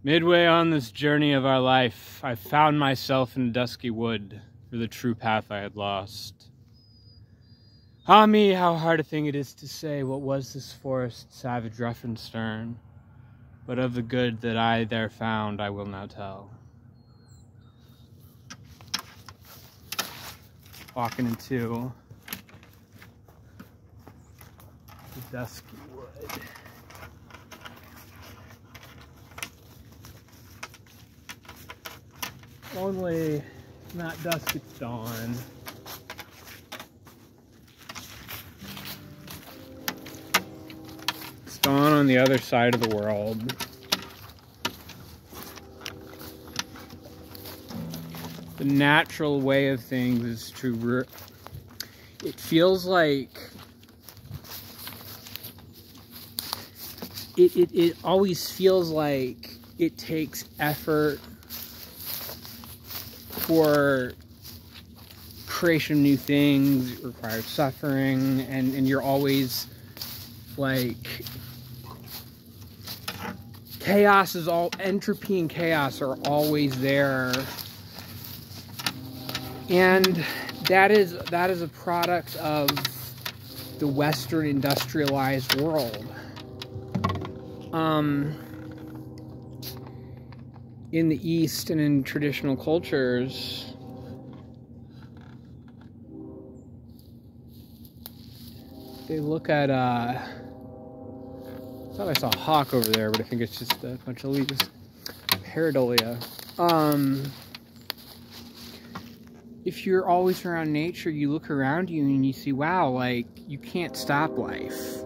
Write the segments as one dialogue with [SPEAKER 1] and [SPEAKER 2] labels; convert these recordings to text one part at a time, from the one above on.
[SPEAKER 1] Midway on this journey of our life, I found myself in a dusky wood for the true path I had lost. Ah me, how hard a thing it is to say what was this forest, savage, rough and stern, but of the good that I there found I will now tell. Walking into the dusky wood. Only not dusk, it's dawn. It's dawn on the other side of the world. The natural way of things is to it feels like it always feels like it takes effort for creation of new things. It requires suffering, and you're always like, chaos is all, entropy and chaos are always there, and that is a product of the Western industrialized world. In the East and in traditional cultures, they look at, I thought I saw a hawk over there, but I think it's just a bunch of leaves. Pareidolia. If you're always around nature, you look around you and you see, wow, like, you can't stop life.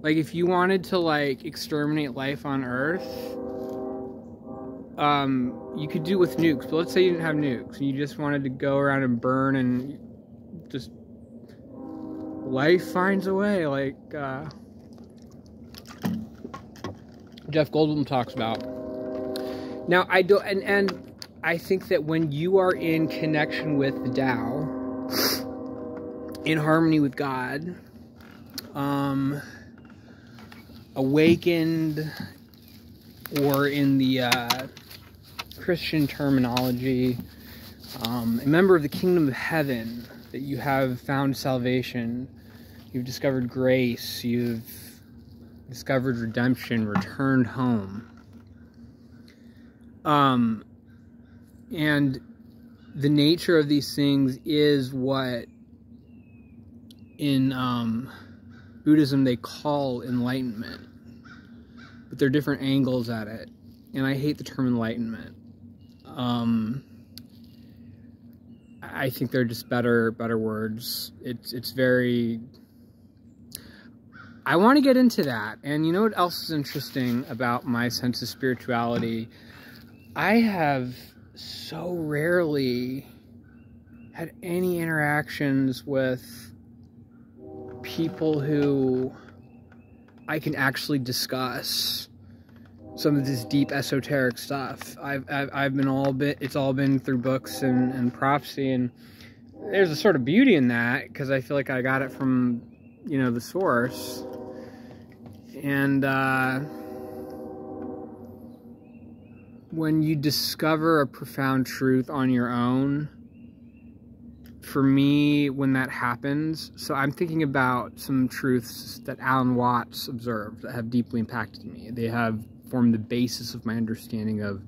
[SPEAKER 1] Like, if you wanted to, like, exterminate life on Earth, you could do it with nukes, but let's say you didn't have nukes and you just wanted to go around and burn, and just life finds a way, like Jeff Goldblum talks about. Now, I don't, and I think that when you are in connection with the Tao, in harmony with God, awakened, or in the Christian terminology, a member of the kingdom of heaven, that you have found salvation, you've discovered grace, you've discovered redemption, returned home. And the nature of these things is what in Buddhism they call enlightenment, but there are different angles at it, and I hate the term enlightenment. I think they're just better words. It's very, I want to get into that. And you know what else is interesting about my sense of spirituality? I have so rarely had any interactions with people who I can actually discuss some of this deep esoteric stuff. It's all been through books and prophecy, and there's a sort of beauty in that, because I feel like I got it from, you know, the source. And when you discover a profound truth on your own, for me, when that happens, so I'm thinking about some truths that Alan Watts observed that have deeply impacted me. They have formed the basis of my understanding of,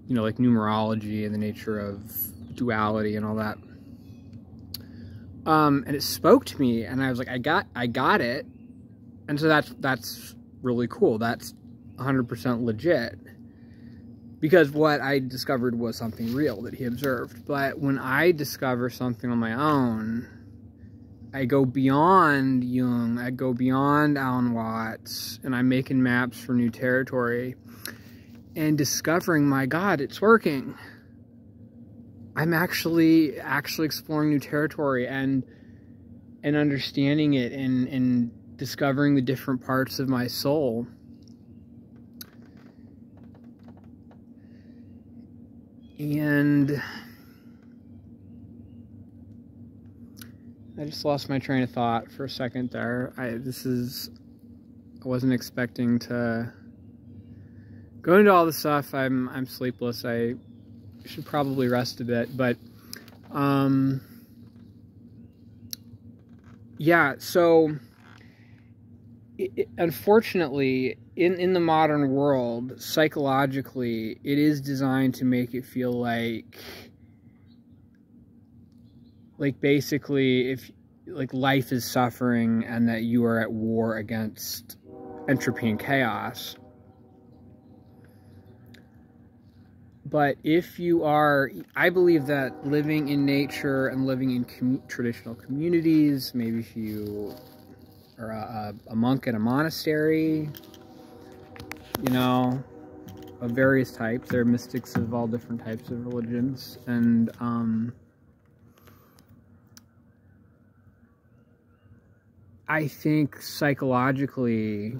[SPEAKER 1] you know, like numerology and the nature of duality and all that. And it spoke to me, and I was like, I got it. And so that's really cool. That's 100% legit, because what I discovered was something real that he observed. But when I discover something on my own, I go beyond Jung, I go beyond Alan Watts, and I'm making maps for new territory and discovering, my God, it's working. I'm actually exploring new territory and understanding it, and discovering the different parts of my soul. And I just lost my train of thought for a second there. I wasn't expecting to going to all this stuff, I'm sleepless. I should probably rest a bit, but yeah. So unfortunately, in the modern world, psychologically, it is designed to make it feel like basically if like life is suffering and that you are at war against entropy and chaos. But if you are, I believe that living in nature and living in traditional communities, maybe if you are a monk in a monastery, you know, of various types. There are mystics of all different types of religions, and I think psychologically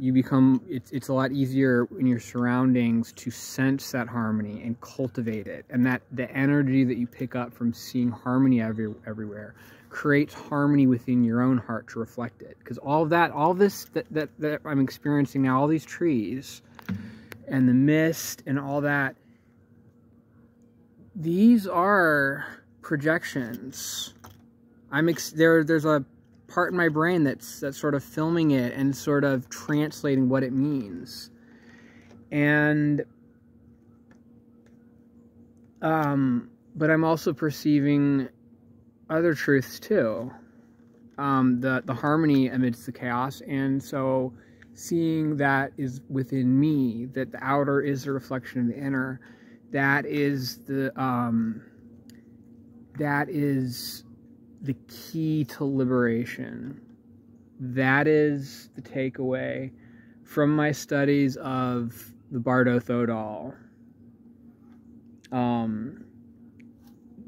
[SPEAKER 1] you become, it's a lot easier in your surroundings to sense that harmony and cultivate it, and that the energy that you pick up from seeing harmony everywhere creates harmony within your own heart to reflect it. Because all this that I'm experiencing now, all these trees and the mist and all that, these are projections. There's a part in my brain that's sort of filming it and sort of translating what it means. And but I'm also perceiving other truths too. The harmony amidst the chaos, and so seeing that is within me, that the outer is a reflection of the inner, that is the key to liberation. That is the takeaway from my studies of the Bardo Thodol.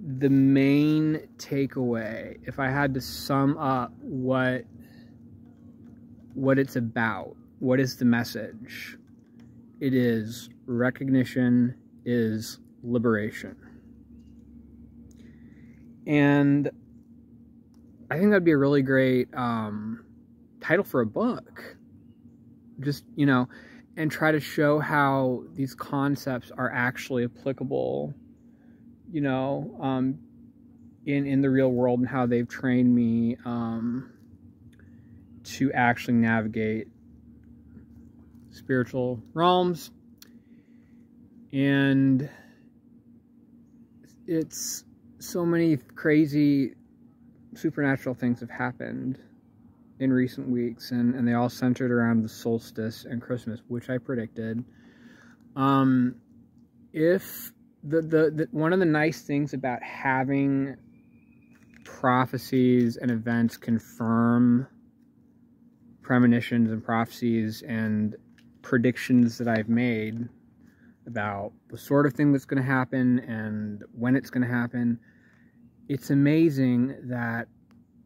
[SPEAKER 1] The main takeaway, if I had to sum up what it's about, what is the message? It is recognition is liberation. And I think that'd be a really great title for a book. Just, you know, and try to show how these concepts are actually applicable, you know, in the real world, and how they've trained me to actually navigate spiritual realms. And it's so many crazy supernatural things have happened in recent weeks, and they all centered around the solstice and Christmas, which I predicted. If the one of the nice things about having prophecies and events confirm premonitions and prophecies and predictions that I've made about the sort of thing that's going to happen and when it's going to happen, it's amazing that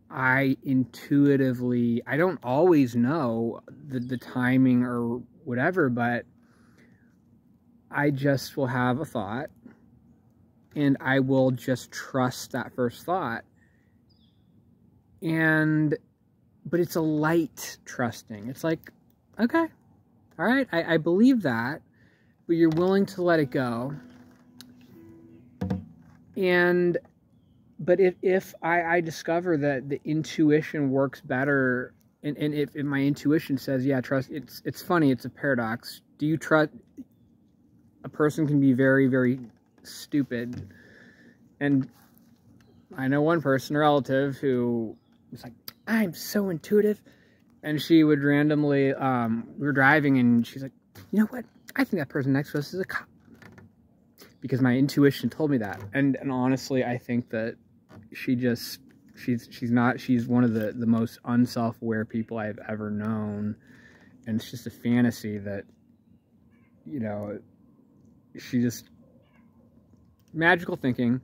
[SPEAKER 1] I intuitively, I don't always know the timing or whatever, but I just will have a thought and I will just trust that first thought. But it's a light trusting. It's like, okay, all right, I believe that, but you're willing to let it go. But if I discover that the intuition works better, and if my intuition says, yeah, trust, it's funny, it's a paradox. Do you trust? A person can be very, very stupid. And I know one person, a relative, who was like, I'm so intuitive. And she would randomly, we were driving and she's like, you know what? I think that person next to us is a cop. Because my intuition told me that. And honestly, I think that she's one of the most unself-aware people I've ever known. And it's just a fantasy that, you know, she just, magical thinking.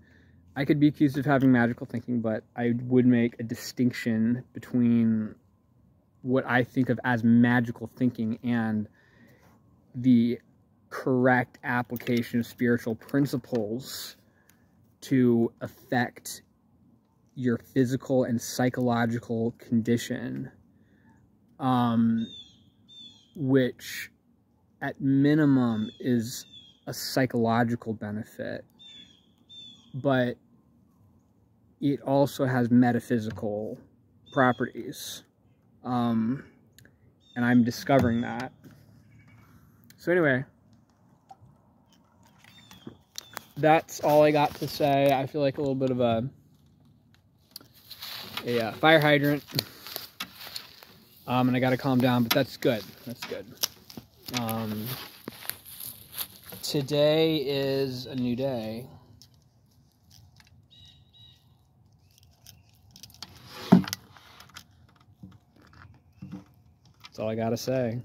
[SPEAKER 1] I could be accused of having magical thinking, but I would make a distinction between what I think of as magical thinking and the correct application of spiritual principles to affect your physical and psychological condition, which at minimum is a psychological benefit, but it also has metaphysical properties. And I'm discovering that. So anyway, that's all I got to say. I feel like a little bit of a fire hydrant. And I got to calm down, but that's good. That's good. Today is a new day. That's all I got to say.